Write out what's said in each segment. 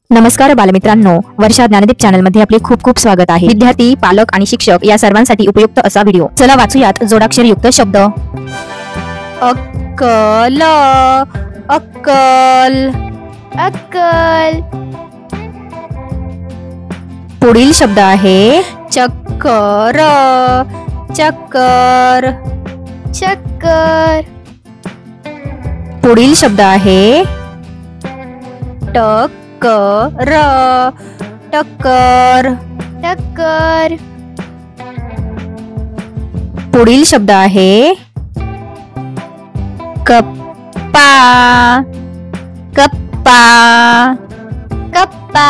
नमस्कार बालमित्रांनो, वर्षा ज्ञानदीप चॅनल मध्ये आपले खूप खूप स्वागत आहे। विद्यार्थी, पालक आणि शिक्षक या सर्वांसाठी उपयुक्त असा व्हिडिओ। चला वाचूयात जोडाक्षर युक्त शब्द। अक्कल, अक्कल, अक्कल। पुढील शब्द आहे चक्कर, चक्कर, चक्कर। पुढील शब्द आहे टक्कर, टक्कर, टक्कर। पुढील शब्द आहे कप्पा, कप्पा, कप्पा।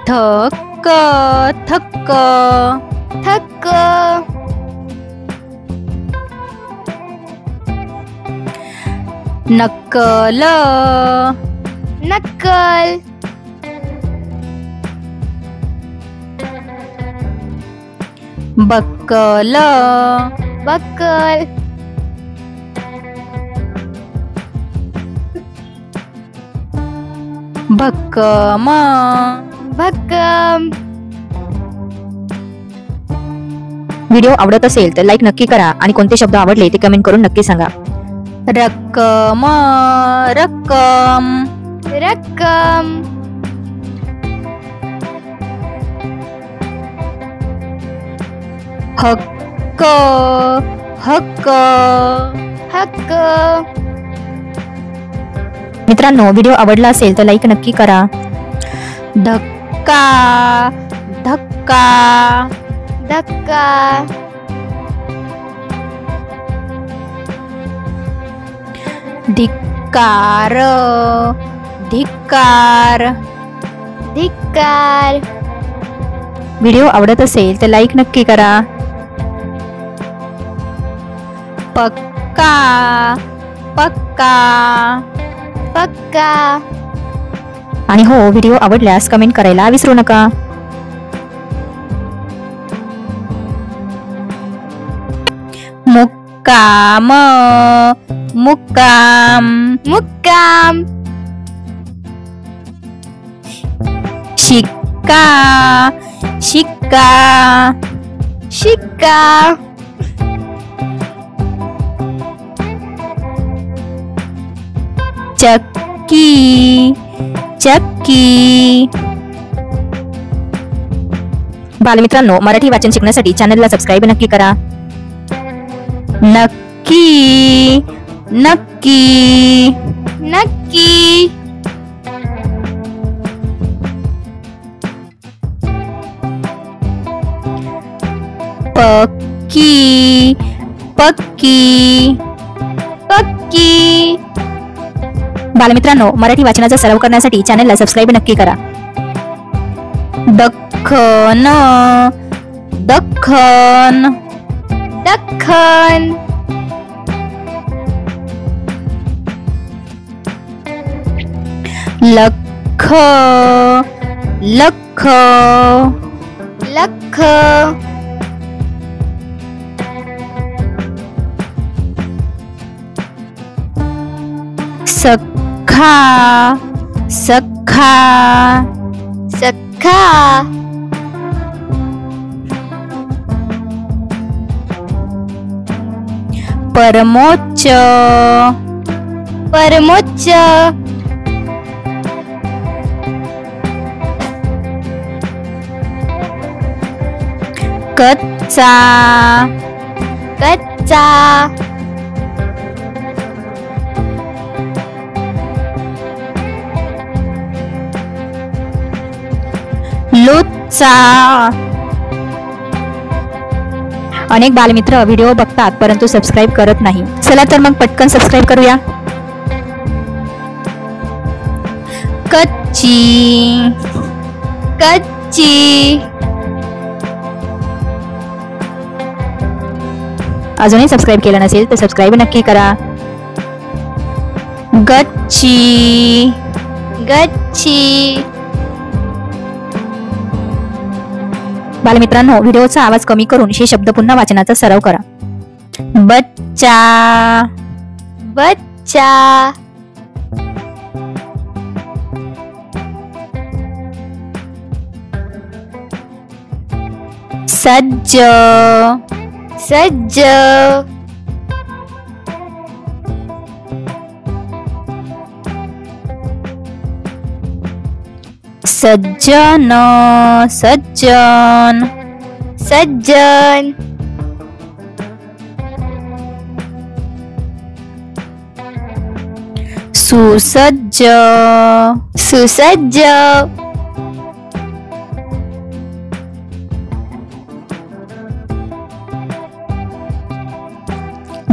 थक्क, थक्क, थक्क। नक्कल, नक्कल। बक्कल, बक्कल। भक्कम, भक्कम। व्हिडिओ आवडत असेल तर लाईक नक्की करा आणि कोणते शब्द आवडले ते कमेंट करून नक्की सांगा। रक्कम, रक्कम, रक्कम। हक्क, हक्क, हक्क। मित्रांनो, व्हिडिओ आवडला असेल तर लाईक नक्की करा। धक्का, धक्का, धक्का। धिक्कार, धिक्कार, धिक्कार। व्हिडिओ आवडत असेल तर लाईक नक्की करा। पक्का, पक्का, पक्का। आणि हो, व्हिडिओ आवडल्यास कमेंट करायला विसरू नका। मुक्काम, मुक्काम, मुक्काम। शिक्का, शिक्का, शिक्का। चक्की, चक्की। बालमित्रांनो, मराठी वाचन शिकण्यासाठी चॅनलला सबस्क्राईब नक्की करा। नक्की, नक्की, नक्की। पक्की, पक्की, पक्की। बालमित्रांनो, मराठी वाचनाचा सराव करण्यासाठी चॅनलला सबस्क्राईब नक्की करा। दख्खन, दख्खन, दख्खन। लख, लख, लख। सखा, सखा, सखा। परमोच्च, परमोच्च। कच्चा, कच्चा। लुच्चा। अनेक बालमित्र व्हिडिओ बघतात परंतु सबस्क्राईब करत नाही। चला तर मग पटकन सबस्क्राईब करूया। कच्ची, कच्ची। अजूनही सबस्क्राईब केलं नसेल तर सबस्क्राईब नक्की करा। गच्ची, गच्ची। बालमित्रांनो, व्हिडिओचा आवाज कमी करून हे शब्द पुन्हा वाचनाचा सराव करा। बच्चा, बच्चा, सज्ज सज्ज सज्जन सज्जन सज्जन सुसज्ज सुसज्ज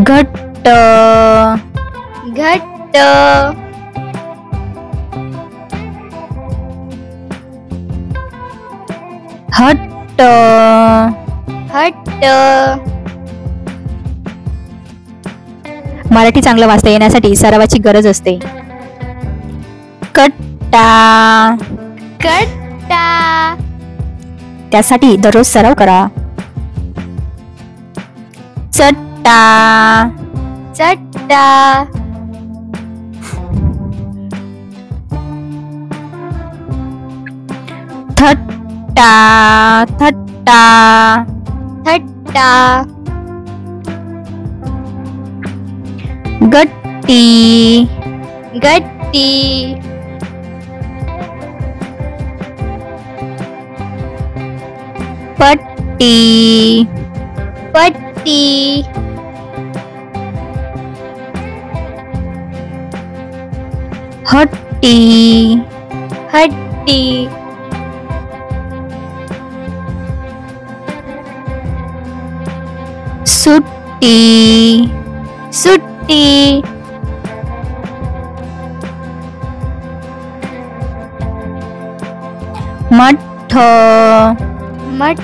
घट्ट घट्ट हट्ट हट्ट मराठी चांगलं वाचता येण्यासाठी सरावाची गरज असते. कट्टा कट्टा त्यासाठी दररोज सराव करा. चट्टा चट्टा थट्टा थट्टा थट्टा गट्टी गट्टी पट्टी पट्टी हट्टी हट्टी सुट्टी सुट्टी मठ मठ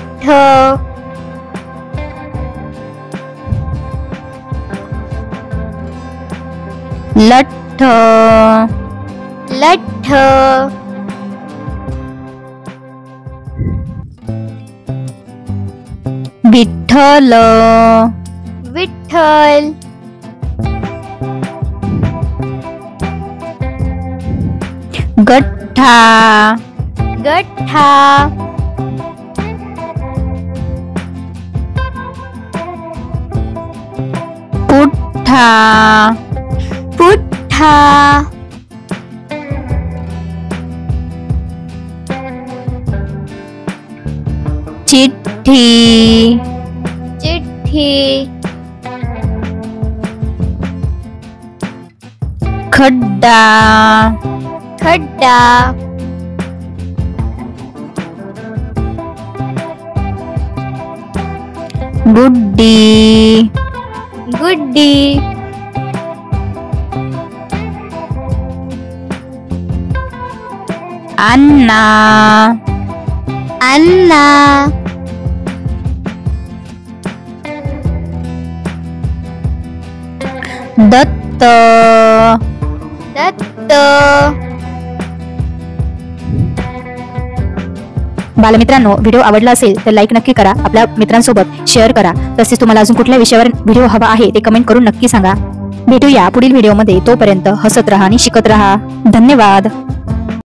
लठ लठ विठ्ठल विठ्ठल गठ्ठा गठ्ठा पुठ्ठा पुठ्ठा चिठ्ठी चिठ्ठी खड्डा खड्डा गुड्डी गुड्डी अन्ना अन्ना दत्त दत्त बालमित्रांनो, व्हिडिओ आवडला असेल तर लाईक नक्की करा, आपल्या मित्रांसोबत शेअर करा. तसेच तुम्हाला अजून कुठल्या विषयावर व्हिडिओ हवा आहे ते कमेंट करून नक्की सांगा. भेटूया पुढील व्हिडिओमध्ये. तोपर्यंत हसत रहा आणि शिकत रहा. धन्यवाद.